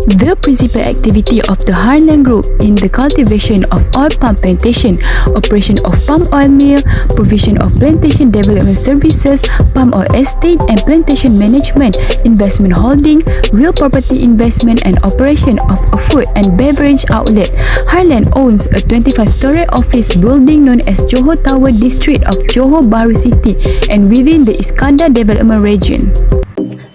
The principal activity of the HARN Group in the cultivation of oil palm plantation, operation of palm oil mill, provision of plantation development services, palm oil estate and plantation management, investment holding, real property investment and operation of a food and beverage outlet. HARN owns a 25-story office building known as Johor Tower District of Johor Bahru City and within the Iskandar Development Region.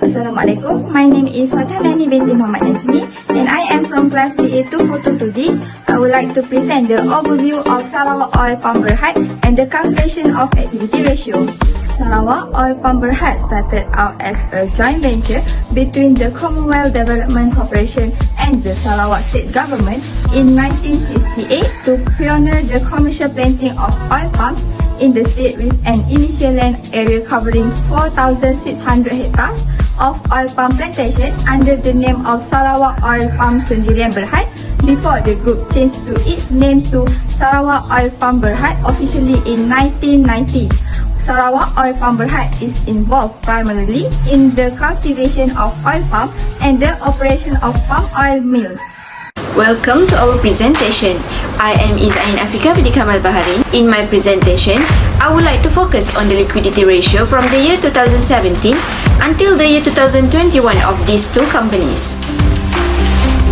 Assalamualaikum. My name is HAMNANI binti Muhammad NAJMI and I am from class BA 242D. I would like to present the overview of Sarawak Oil Palm BERHAD and the calculation of activity ratio. Sarawak Oil Palm BERHAD started out as a joint venture between the Commonwealth Development Corporation and the Sarawak State Government in 1968 to pioneer the commercial planting of oil palms in the state with an initial land area covering 4,600 hectares of oil palm plantation under the name of Sarawak Oil Palm Sendirian BERHAD before the group changed to its name to Sarawak Oil Palm BERHAD officially in 1990. Sarawak Oil Palm BERHAD is involved primarily in the cultivation of oil palm and the operation of palm oil mills. Welcome to our presentation. I am EZAIN AFIQAH with KAMAL BAHARIN. In my presentation, I would like to focus on the liquidity ratio from the year 2017 until the year 2021 of these two companies.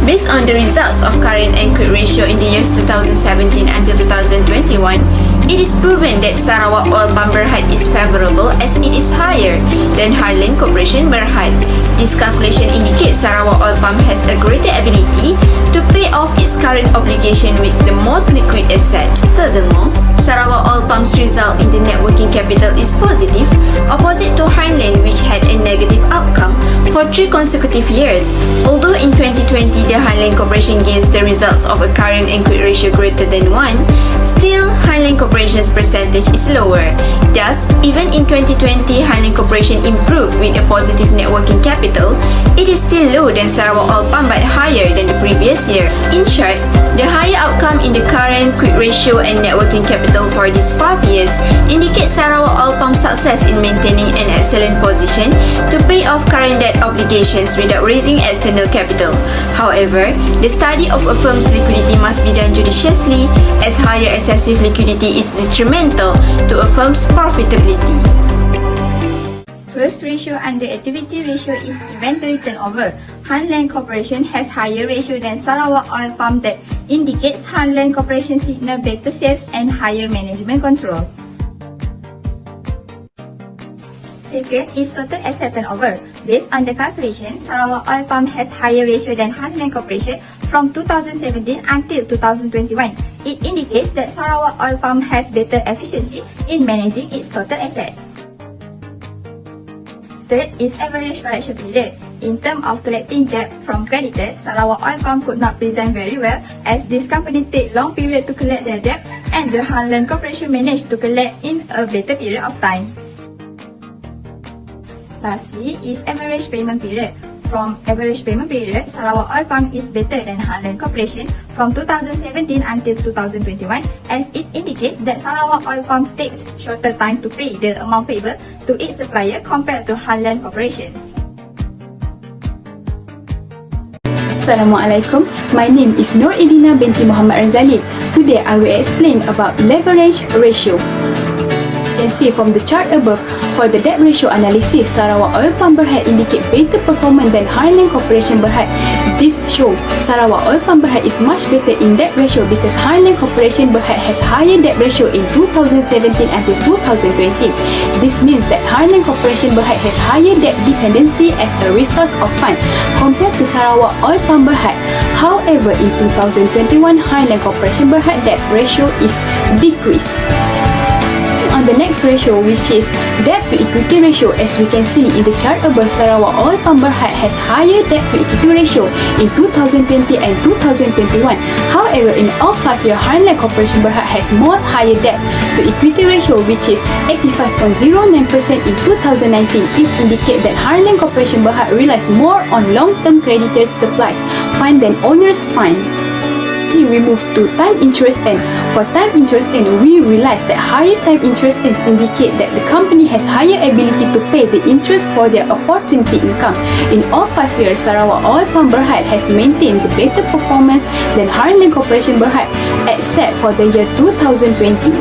Based on the results of current and quick ratio in the years 2017 until 2021, it is proven that Sarawak Oil Palm BERHAD is favorable as it is higher than HARN Corporation BERHAD. This calculation indicates Sarawak Oil Palm has a greater ability to pay off its current obligation with the most liquid asset. Furthermore, Sarawak Oil Palm's result in the net working capital is positive, opposite to HARN which had a negative outcome for 3 consecutive years. Although in 2020 the HARN Corporation gains the results of a current and quick ratio greater than 1, still HARN Corporation's percentage is lower. Thus, even in 2020 HARN Corporation improved with a positive net working capital, it is still low than Sarawak Oil Palm but higher than the previous year. In short, the higher outcome in the current quick ratio and net working capital for these 5 years indicates Sarawak Oil Palm's success in maintaining an excellent position to pay off current debt obligations without raising external capital. However, the study of a firm's liquidity must be done judiciously as higher excessive liquidity is detrimental to a firm's profitability. First ratio under activity ratio is inventory turnover. HARN Corporation has higher ratio than Sarawak Oil Palm that indicates HARN Corporation signal better sales and higher management control. Second is total asset turnover. Based on the calculation, Sarawak Oil Palm has higher ratio than HARN Corporation from 2017 until 2021. It indicates that Sarawak Oil Palm has better efficiency in managing its total asset. Third is average collection period. In terms of collecting debt from creditors, Sarawak Oil Palm could not present very well as this company take long period to collect their debt and the HARN Corporation managed to collect in a better period of time. Lastly is average payment period. From average payment period, Sarawak Oil Palm is better than HARN Corporation from 2017 until 2021 as it indicates that Sarawak Oil Palm takes shorter time to pay the amount payable to its supplier compared to HARN Corporations. Assalamualaikum. My name is IRDINA binti Muhammad RAZALI. Today I will explain about leverage ratio. You can see from the chart above, for the debt ratio analysis, Sarawak Oil Palm BERHAD indicate better performance than HARN Corporation BERHAD. This shows Sarawak Oil Palm BERHAD is much better in debt ratio because HARN Corporation BERHAD has higher debt ratio in 2017 until 2020. This means that HARN Corporation BERHAD has higher debt dependency as a resource of fund compared to Sarawak Oil Palm BERHAD. However, in 2021, HARN Corporation BERHAD debt ratio is decreased. On the next ratio, which is debt to equity ratio, as we can see in the chart above, Sarawak Oil Palm BERHAD has higher debt to equity ratio in 2020 and 2021. However, in all 5 years, HARN Corporation BERHAD has more higher debt to equity ratio, which is 85.09% in 2019. It indicates that HARN Corporation BERHAD relies more on long-term creditors' supplies fund than owners' funds. Finally, we move to time interest earned. For time interest earned, we realize that higher time interest earned indicate that the company has higher ability to pay the interest for their opportunity income. In all 5 years, Sarawak Oil Palm Berhad has maintained the better performance than HARN Corporation Berhad, except for the year 2020.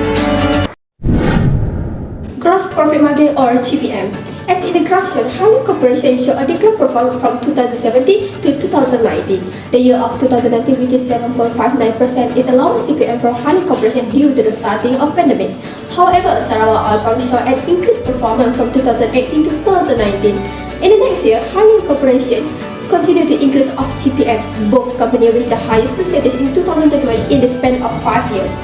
Gross profit margin or GPM. As in the graph shown, HARN Corporation showed a decline performance from 2017 to 2019. The year of 2019, which is 7.59%, is the lowest CPM for HARN Corporation due to the starting of pandemic. However, Sarawak Oil Palm showed an increased performance from 2018 to 2019. In the next year, HARN Corporation continued to increase of GPM. Both companies reached the highest percentage in 2021 in the span of 5 years.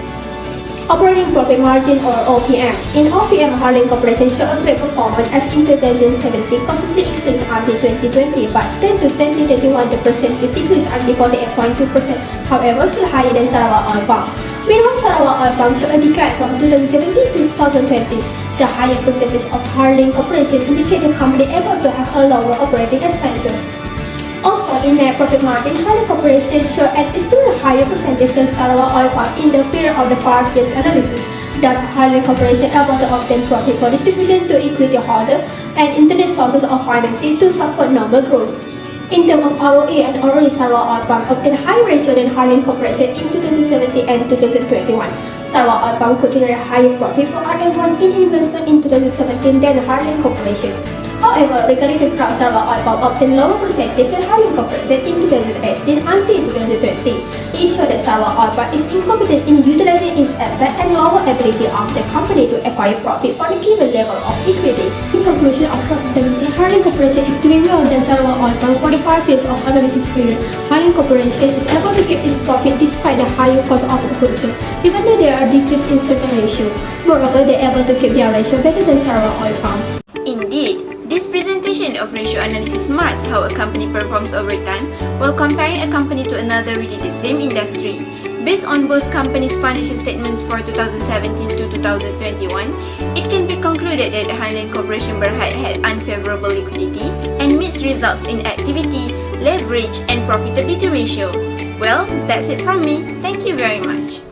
Operating profit margin or OPM. In OPM, HARN Corporation showed a great performance as in 2017 consistently increased until 2020, but then to 2021 the percentage decreased until 48.2%, however still higher than Sarawak Oil Palm. Meanwhile, Sarawak Oil Palm showed a decline from 2017 to 2020. The higher percentage of HARN Corporation indicate the company able to have a lower operating expenses. Also, in net profit margin, HARN Corporation showed an still higher percentage than Sarawak Oil Palm in the period of the 5 years analysis. Thus, HARN Corporation able to obtain profit for distribution to equity holder and internet sources of financing to support normal growth. In terms of ROE and ROE, Sarawak Oil Palm obtained higher ratio than HARN Corporation in 2017 and 2021. Sarawak Oil Palm could generate higher profit for RA1 in investment in 2017 than HARN Corporation. However, regarding the graph, Sarawak Oil Palm obtained lower percentage than HARN Corporation in 2018 until 2020. It showed that Sarawak Oil Palm is incompetent in utilizing its asset and lower ability of the company to acquire profit for the given level of equity. In conclusion of profitability, HARN Corporation is doing well than Sarawak Oil Palm for the 5 years of analysis period. HARN Corporation is able to keep its profit despite the higher cost of goods, even though there are decrease in certain ratio. Moreover, they are able to keep their ratio better than Sarawak Oil Palm. Indeed, this presentation of ratio analysis marks how a company performs over time while comparing a company to another within the same industry. Based on both companies' financial statements for 2017 to 2021, it can be concluded that the HARN Corporation Berhad had unfavorable liquidity and mixed results in activity, leverage, and profitability ratio. Well, that's it from me. Thank you very much.